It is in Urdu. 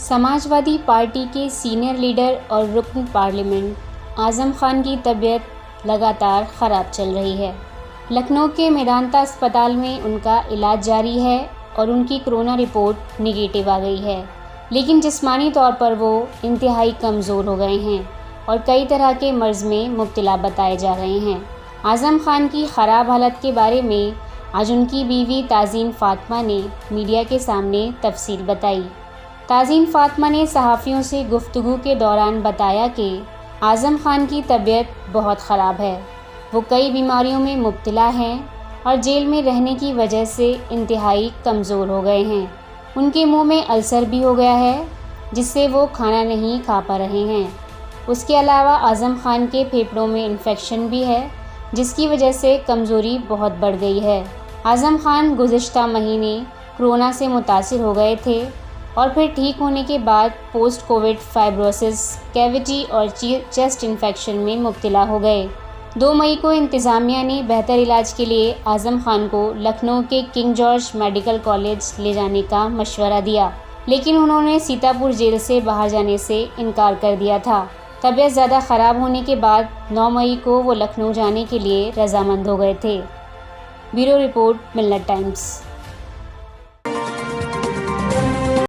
سماجوادی پارٹی کے سینئر لیڈر اور رکن پارلیمنٹ اعظم خان کی طبیعت لگاتار خراب چل رہی ہے۔ لکھنؤ کے میدانتا اسپتال میں ان کا علاج جاری ہے اور ان کی کورونا رپورٹ نگیٹو آ گئی ہے، لیکن جسمانی طور پر وہ انتہائی کمزور ہو گئے ہیں اور کئی طرح کے مرض میں مبتلا بتائے جا رہے ہیں۔ اعظم خان کی خراب حالت کے بارے میں آج ان کی بیوی تازین فاطمہ نے میڈیا کے سامنے تفصیل بتائی۔ تازین فاطمہ نے صحافیوں سے گفتگو کے دوران بتایا کہ اعظم خان کی طبیعت بہت خراب ہے، وہ کئی بیماریوں میں مبتلا ہیں اور جیل میں رہنے کی وجہ سے انتہائی کمزور ہو گئے ہیں۔ ان کے منہ میں السر بھی ہو گیا ہے جس سے وہ کھانا نہیں کھا پا رہے ہیں۔ اس کے علاوہ اعظم خان کے پھیپھڑوں میں انفیکشن بھی ہے جس کی وجہ سے کمزوری بہت بڑھ گئی ہے۔ اعظم خان گزشتہ مہینے کورونا سے متاثر ہو گئے تھے اور پھر ٹھیک ہونے کے بعد پوسٹ کووڈ فائبروسس، کیویٹی اور چیسٹ انفیکشن میں مبتلا ہو گئے۔ 2 مئی کو انتظامیہ نے بہتر علاج کے لیے اعظم خان کو لکھنؤ کے کنگ جارج میڈیکل کالج لے جانے کا مشورہ دیا، لیکن انہوں نے سیتاپور جیل سے باہر جانے سے انکار کر دیا تھا۔ طبیعت زیادہ خراب ہونے کے بعد 9 مئی کو وہ لکھنؤ جانے کے لیے رضامند ہو گئے تھے۔ بیورو رپورٹ، ملت ٹائمز۔